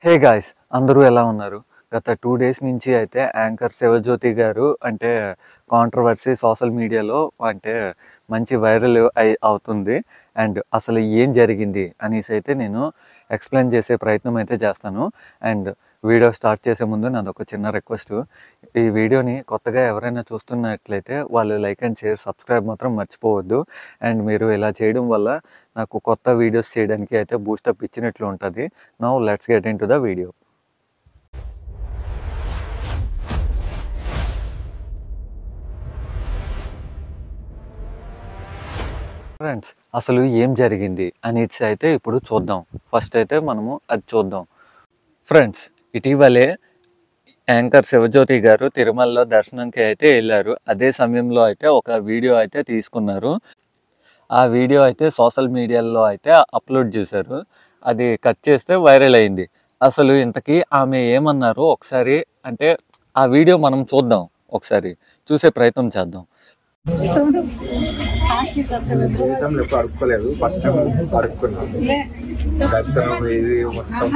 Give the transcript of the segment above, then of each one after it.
Hey guys, అందరూ ఎలా ఉన్నారు? గత 2 డేస్ నుంచి అయితే యాంకర్ శివజ్యోతి గారు అంటే కాంట్రవర్సీ సోషల్ మీడియాలో అంటే మంచి వైరల్ అవుతుంది. అండ్ అసలు ఏం జరిగింది అనేసి అయితే నేను ఎక్స్ప్లెయిన్ చేసే ప్రయత్నం అయితే చేస్తాను. అండ్ వీడియో స్టార్ట్ చేసే ముందు నాదొక చిన్న రిక్వెస్ట్. ఈ వీడియోని కొత్తగా ఎవరైనా చూస్తున్నట్లయితే వాళ్ళు లైక్ అండ్ షేర్, సబ్స్క్రైబ్ మాత్రం మర్చిపోవద్దు. అండ్ మీరు ఇలా చేయడం వల్ల నాకు కొత్త వీడియోస్ చేయడానికి అయితే బూస్టప్ ఇచ్చినట్లు ఉంటుంది. Now let's get in to the video. Friends, అసలు ఏం జరిగింది అనేసి అయితే ఇప్పుడు చూద్దాం. ఫస్ట్ అయితే మనము అది చూద్దాం. ఫ్రెండ్స్, ఇటీవలే యాంకర్ శివజ్యోతి గారు తిరుమలలో దర్శనంకి అయితే వెళ్ళారు. అదే సమయంలో అయితే ఒక వీడియో అయితే తీసుకున్నారు. ఆ వీడియో అయితే సోషల్ మీడియాలో అయితే అప్లోడ్ చేశారు. అది కట్ చేస్తే వైరల్ అయింది. అసలు ఇంతకీ ఆమె ఏమన్నారు ఒకసారి అంటే ఆ వీడియో మనం చూద్దాం. ఒకసారి చూసే ప్రయత్నం చేద్దాం. జీవితంలో ఎప్పుడు అడుక్కోలేదు. First time అడుక్కున్నాను. దర్శనం ఇది మొత్తం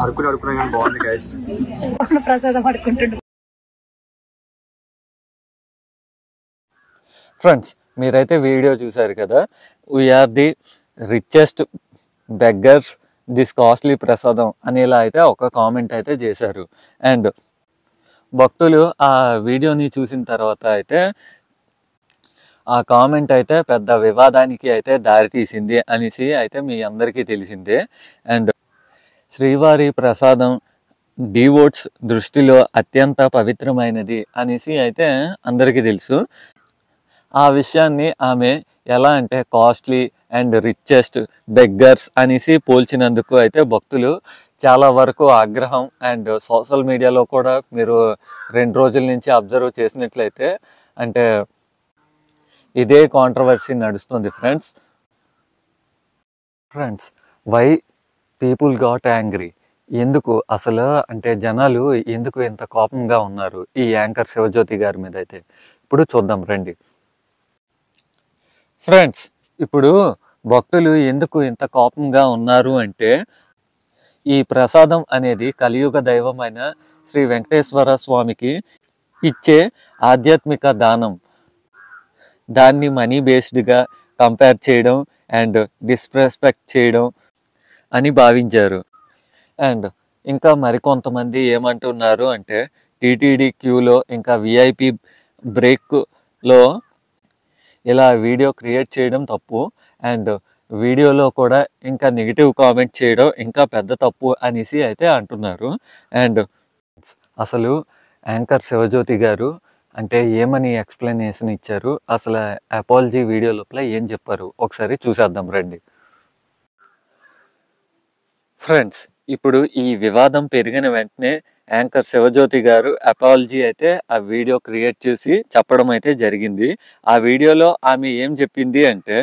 అడుక్కున్నా కానీ బాగుంది గైస్. ప్రసాదం పడుకుంటుండు. ఫ్రెండ్స్, మీరైతే వీడియో చూశారు కదా. We are the richest beggars this costly prasadam అనేలా అయితే ఒక కామెంట్ అయితే చేశారు. అండ్ భక్తులు ఆ వీడియోని చూసిన తర్వాత అయితే ఆ కామెంట్ అయితే పెద్ద వివాదానికి అయితే దారితీసింది అనేసి అయితే మీ అందరికీ తెలిసిందే. అండ్ శ్రీవారి ప్రసాదం డివోట్స్ దృష్టిలో అత్యంత పవిత్రమైనది అనేసి అయితే అందరికీ తెలుసు. ఆ విషయాన్ని ఆమె ఎలా అంటే కాస్ట్లీ అండ్ రిచెస్ట్ బెగ్గర్స్ అనేసి పోల్చినందుకు అయితే భక్తులు చాలా వరకు ఆగ్రహం. అండ్ సోషల్ మీడియాలో కూడా మీరు 2 రోజుల నుంచి అబ్జర్వ్ చేసినట్లయితే అంటే ఇదే కాంట్రవర్సీ నడుస్తుంది. Friends, why people got angry? ఎందుకు అసలు అంటే జనాలు ఎందుకు ఇంత కోపంగా ఉన్నారు ఈ యాంకర్ శివజ్యోతి గారి మీద అయితే ఇప్పుడు చూద్దాం రండి. ఫ్రెండ్స్, ఇప్పుడు భక్తులు ఎందుకు ఇంత కోపంగా ఉన్నారు అంటే ఈ ప్రసాదం అనేది కలియుగ దైవమైన శ్రీ వెంకటేశ్వర స్వామికి ఇచ్చే ఆధ్యాత్మిక దానం. దాన్ని మనీ బేస్డ్గా కంపేర్ చేయడం అండ్ డిస్రెస్పెక్ట్ చేయడం అని భావించారు. అండ్ ఇంకా మరికొంతమంది ఏమంటున్నారు అంటే టీటీడీ క్యూలో ఇంకా విఐపి బ్రేక్లో ఇలా వీడియో క్రియేట్ చేయడం తప్పు. అండ్ వీడియోలో కూడా ఇంకా నెగిటివ్ కామెంట్ చేయడం ఇంకా పెద్ద తప్పు అనేసి అయితే అంటున్నారు. అండ్ అసలు యాంకర్ శివజ్యోతి గారు అంటే ఏమని ఎక్స్ప్లెనేషన్ ఇచ్చారు, అసలు అపాలజీ వీడియో లోపల ఏం చెప్పారు ఒకసారి చూసేద్దాం రండి. ఫ్రెండ్స్, ఇప్పుడు ఈ వివాదం పెరిగిన వెంటనే యాంకర్ శివజ్యోతి గారు అపాలజీ అయితే ఆ వీడియో క్రియేట్ చేసి చెప్పడం అయితే జరిగింది. ఆ వీడియోలో ఆమె ఏం చెప్పింది అంటే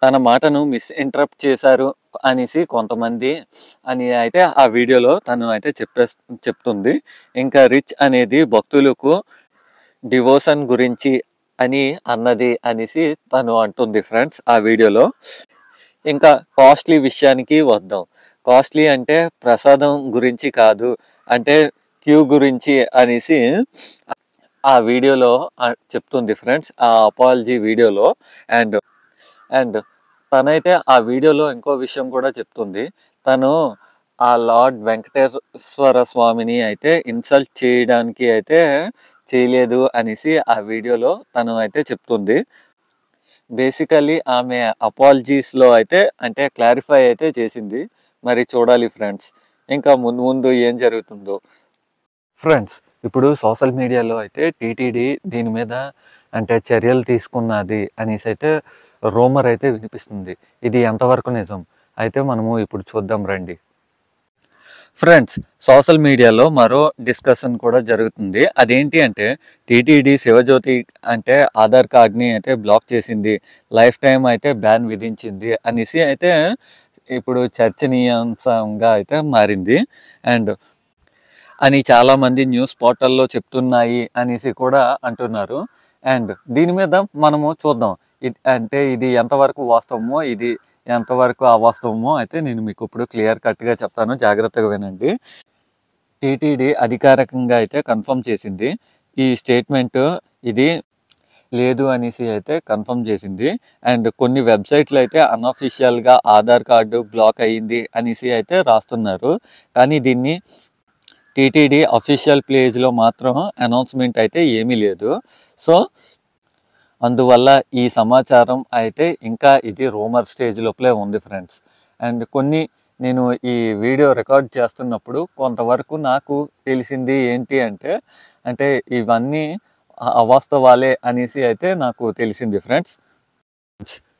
తన మాటను మిస్ఇంటరప్ట్ చేశారు అనేసి కొంతమంది అని అయితే ఆ వీడియోలో తను అయితే చెప్తుంది. ఇంకా రిచ్ అనేది భక్తులకు డివోషన్ గురించి అని అన్నది అనేసి తను అంటుంది. ఫ్రెండ్స్, ఆ వీడియోలో ఇంకా కాస్ట్లీ విషయానికి వద్దాం. కాస్ట్లీ అంటే ప్రసాదం గురించి కాదు, అంటే క్యూ గురించి అనేసి ఆ వీడియోలో చెప్తుంది. ఫ్రెండ్స్, ఆ అపాలజీ వీడియోలో అండ్ తనైతే ఆ వీడియోలో ఇంకో విషయం కూడా చెప్తుంది. తను ఆ లార్డ్ వెంకటేశ్వర స్వామిని అయితే ఇన్సల్ట్ చేయడానికి అయితే చేయలేదు అనేసి ఆ వీడియోలో తను అయితే చెప్తుంది. బేసికల్లీ ఆమె అపాలజీస్లో అయితే అంటే క్లారిఫై అయితే చేసింది. మరి చూడాలి ఫ్రెండ్స్ ఇంకా ముందు ఏం జరుగుతుందో. ఫ్రెండ్స్, ఇప్పుడు సోషల్ మీడియాలో అయితే టీటీడీ దీని మీద అంటే చర్యలు తీసుకున్నది అనేసి అయితే రూమర్ అయితే వినిపిస్తుంది. ఇది ఎంతవరకు నిజం అయితే మనము ఇప్పుడు చూద్దాం రండి. ఫ్రెండ్స్, సోషల్ మీడియాలో మరో డిస్కషన్ కూడా జరుగుతుంది. అదేంటి అంటే టీటీడీ శివజ్యోతి అంటే ఆధార్ కార్డ్ని అయితే బ్లాక్ చేసింది, లైఫ్ టైం అయితే బ్యాన్ విధించింది అనేసి అయితే ఇప్పుడు చర్చనీయాంశంగా అయితే మారింది. అండ్ అని చాలామంది న్యూస్ పోర్టల్లో చెప్తున్నాయి అనేసి కూడా అంటున్నారు. అండ్ దీని మీద మనము చూద్దాం. అంటే ఇది ఎంతవరకు వాస్తవమో, ఇది ఎంతవరకు అవాస్తవమో అయితే నేను మీకు ఇప్పుడు క్లియర్ కట్‌గా చెప్తాను. జాగ్రత్తగా వినండి. టీటీడీ అధికారికంగా అయితే కన్ఫర్మ్ చేసింది. ఈ స్టేట్మెంట్ ఇది లేదు అనేసి అయితే కన్ఫర్మ్ చేసింది. అండ్ కొన్ని వెబ్సైట్లు అయితే అన్‌అఫీషియల్‌గా ఆధార్ కార్డు బ్లాక్ అయ్యింది అనేసి అయితే రాస్తున్నారు. కానీ దీన్ని టీటీడీ అఫీషియల్ పేజ్‌లో మాత్రం అనౌన్స్‌మెంట్ అయితే ఏమీ లేదు. సో అందువల్ల ఈ సమాచారం అయితే ఇంకా ఇది రూమర్ స్టేజ్ లోపలే ఉంది ఫ్రెండ్స్. అండ్ కొన్ని నేను ఈ వీడియో రికార్డ్ చేస్తున్నప్పుడు కొంతవరకు నాకు తెలిసింది ఏంటి అంటే ఇవన్నీ అవాస్తవాలే అనేసి అయితే నాకు తెలిసింది ఫ్రెండ్స్.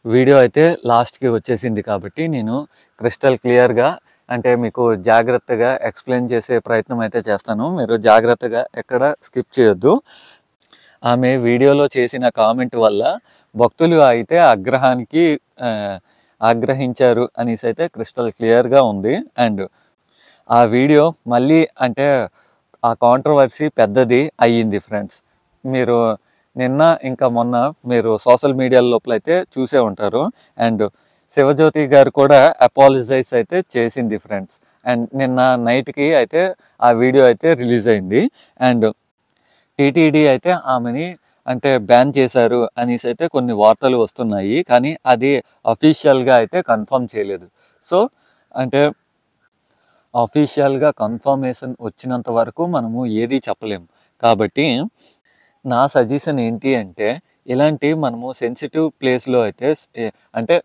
వీడియో అయితే లాస్ట్‌కి వచ్చేసింది కాబట్టి నేను క్రిస్టల్ క్లియర్‌గా అంటే మీకు జాగ్రత్తగా ఎక్స్‌ప్లెయిన్ చేసే ప్రయత్నం అయితే చేస్తాను. మీరు జాగ్రత్తగా ఎక్కడ స్కిప్ చేయొద్దు. ఆమె వీడియోలో చేసిన కామెంట్ వల్ల భక్తులు అయితే ఆగ్రహించారు అనేసి అయితే క్రిస్టల్ క్లియర్‌గా ఉంది. అండ్ ఆ వీడియో మళ్ళీ అంటే ఆ కాంట్రోవర్సీ పెద్దది అయ్యింది ఫ్రెండ్స్. మీరు నిన్న ఇంకా మొన్న మీరు సోషల్ మీడియా లోపలైతే చూసే ఉంటారు. అండ్ శివజ్యోతి గారు కూడా అపాలజైజ్ అయితే చేసింది ఫ్రెండ్స్. అండ్ నిన్న నైట్‌కి అయితే ఆ వీడియో అయితే రిలీజ్ అయింది. అండ్ టీటీడీ అయితే ఆమెని అంటే బ్యాన్ చేశారు అనేసి అయితే కొన్ని వార్తలు వస్తున్నాయి. కానీ అది అఫీషియల్‌గా అయితే కన్ఫర్మ్ చేయలేదు. సో అంటే అఫీషియల్‌గా కన్ఫర్మేషన్ వచ్చినంత వరకు మనము ఏది చెప్పలేము. కాబట్టి నా సజెషన్ ఏంటి అంటే ఇలాంటి మనము సెన్సిటివ్ ప్లేస్‌లో అయితే అంటే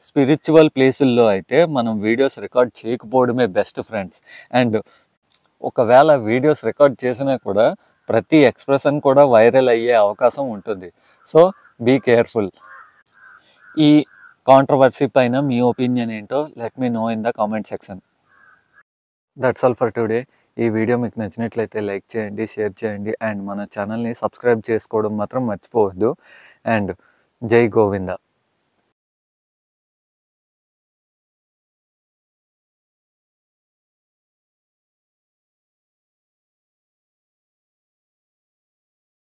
స్పిరిచువల్ ప్లేసుల్లో అయితే మనం వీడియోస్ రికార్డ్ చేయకపోవడమే బెస్ట్ ఫ్రెండ్స్. అండ్ ఒకవేళ వీడియోస్ రికార్డ్ చేసినా కూడా ప్రతి ఎక్స్‌ప్రెషన్ కూడా వైరల్ అయ్యే అవకాశం ఉంటుంది. So be careful. ఈ కాంట్రోవర్సీ పైన మీ ఒపీనియన్ ఏంటో let me know in the comment section. That's all for today. ఈ వీడియో మీకు నచ్చినట్లయితే లైక్ చేయండి, షేర్ చేయండి అండ్ మన ఛానల్‌ని సబ్స్క్రైబ్ చేసుకోవడం మాత్రం మర్చిపోవద్దు. అండ్ జై గోవింద.